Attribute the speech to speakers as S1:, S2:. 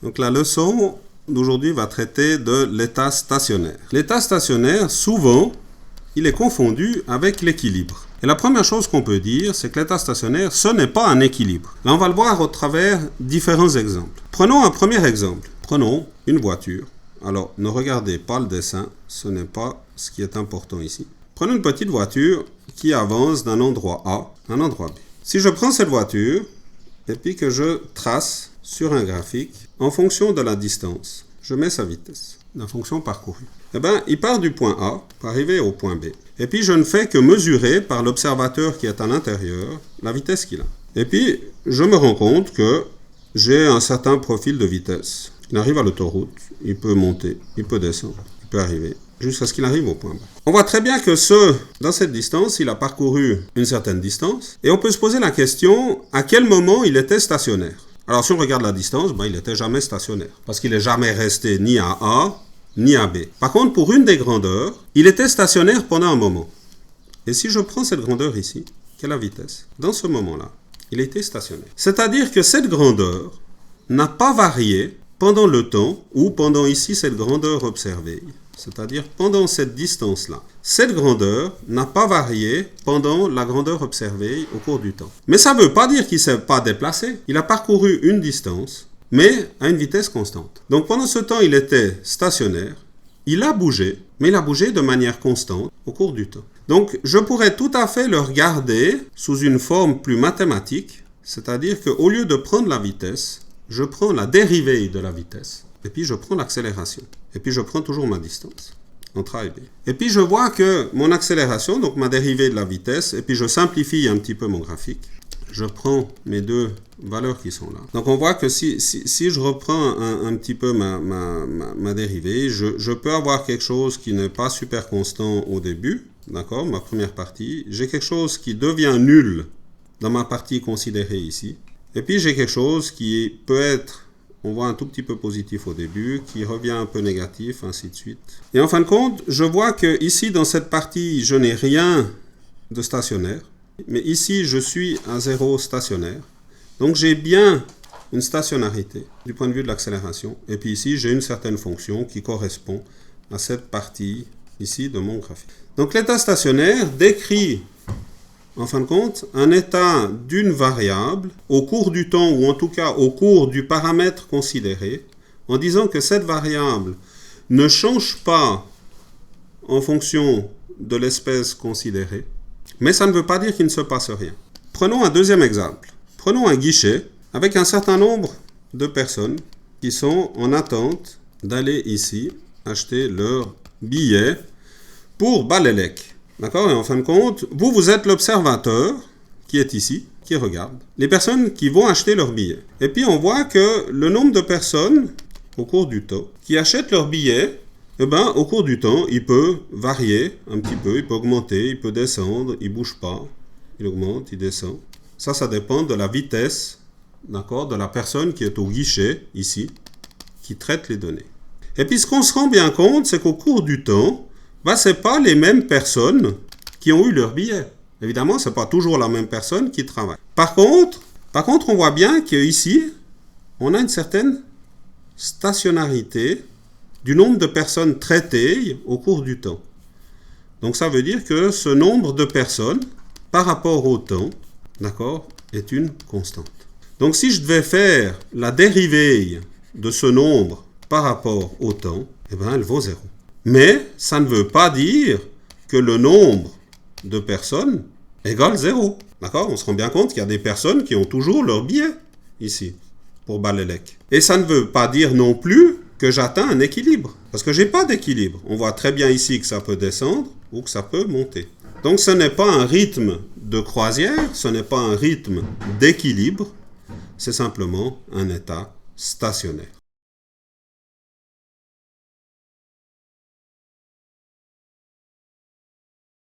S1: Donc la leçon d'aujourd'hui va traiter de l'état stationnaire. L'état stationnaire, souvent, il est confondu avec l'équilibre. Et la première chose qu'on peut dire, c'est que l'état stationnaire, ce n'est pas un équilibre. Là, on va le voir au travers différents exemples. Prenons un premier exemple. Prenons une voiture. Alors, ne regardez pas le dessin, ce n'est pas ce qui est important ici. Prenons une petite voiture qui avance d'un endroit A à un endroit B. Si je prends cette voiture et puis que je trace sur un graphique, en fonction de la distance, je mets sa vitesse, la fonction parcourue. Eh bien, il part du point A pour arriver au point B. Et puis, je ne fais que mesurer par l'observateur qui est à l'intérieur la vitesse qu'il a. Et puis, je me rends compte que j'ai un certain profil de vitesse. Il arrive à l'autoroute, il peut monter, il peut descendre, il peut arriver, jusqu'à ce qu'il arrive au point B. On voit très bien que dans cette distance, il a parcouru une certaine distance. Et on peut se poser la question, à quel moment il était stationnaire? Alors, si on regarde la distance, il n'était jamais stationnaire. Parce qu'il n'est jamais resté ni à A, ni à B. Par contre, pour une des grandeurs, il était stationnaire pendant un moment. Et si je prends cette grandeur ici, quelle est la vitesse? Dans ce moment-là, il était stationnaire. C'est-à-dire que cette grandeur n'a pas varié pendant le temps ou pendant ici cette grandeur observée. C'est-à-dire pendant cette distance-là. Cette grandeur n'a pas varié pendant la grandeur observée au cours du temps. Mais ça ne veut pas dire qu'il ne s'est pas déplacé. Il a parcouru une distance, mais à une vitesse constante. Donc pendant ce temps, il était stationnaire. Il a bougé, mais il a bougé de manière constante au cours du temps. Donc je pourrais tout à fait le regarder sous une forme plus mathématique, c'est-à-dire qu'au lieu de prendre la vitesse, je prends la dérivée de la vitesse. Et puis je prends l'accélération. Et puis je prends toujours ma distance entre A et B. Et puis je vois que mon accélération, donc ma dérivée de la vitesse, et puis je simplifie un petit peu mon graphique. Je prends mes deux valeurs qui sont là. Donc on voit que si je reprends un petit peu ma dérivée, je peux avoir quelque chose qui n'est pas super constant au début, d'accord, ma première partie. J'ai quelque chose qui devient nul dans ma partie considérée ici. Et puis j'ai quelque chose qui peut être, on voit un tout petit peu positif au début, qui revient un peu négatif, ainsi de suite. Et en fin de compte, je vois que ici, dans cette partie, je n'ai rien de stationnaire. Mais ici, je suis à 0 stationnaire. Donc j'ai bien une stationnarité du point de vue de l'accélération. Et puis ici, j'ai une certaine fonction qui correspond à cette partie ici de mon graphique. Donc l'état stationnaire décrit, en fin de compte, un état d'une variable au cours du temps, ou en tout cas au cours du paramètre considéré, en disant que cette variable ne change pas en fonction de l'espèce considérée, mais ça ne veut pas dire qu'il ne se passe rien. Prenons un deuxième exemple. Prenons un guichet avec un certain nombre de personnes qui sont en attente d'aller ici acheter leur billet pour Balélec. D'accord? Et en fin de compte, vous êtes l'observateur qui est ici, qui regarde les personnes qui vont acheter leur billet. Et puis on voit que le nombre de personnes au cours du temps qui achètent leur billet, au cours du temps, il peut varier un petit peu, il peut augmenter, il peut descendre, il ne bouge pas, il augmente, il descend. Ça dépend de la vitesse, d'accord, de la personne qui est au guichet, ici, qui traite les données. Et puis ce qu'on se rend bien compte, c'est qu'au cours du temps, ce n'est pas les mêmes personnes qui ont eu leur billet. Évidemment, ce n'est pas toujours la même personne qui travaille. Par contre, on voit bien qu'ici, on a une certaine stationnarité du nombre de personnes traitées au cours du temps. Donc ça veut dire que ce nombre de personnes, par rapport au temps, d'accord, est une constante. Donc si je devais faire la dérivée de ce nombre par rapport au temps, elle vaut 0. Mais ça ne veut pas dire que le nombre de personnes égale 0. D'accord? On se rend bien compte qu'il y a des personnes qui ont toujours leur billet ici, pour Balélec. Et ça ne veut pas dire non plus que j'atteins un équilibre. Parce que je n'ai pas d'équilibre. On voit très bien ici que ça peut descendre ou que ça peut monter. Donc ce n'est pas un rythme de croisière, ce n'est pas un rythme d'équilibre, c'est simplement un état stationnaire.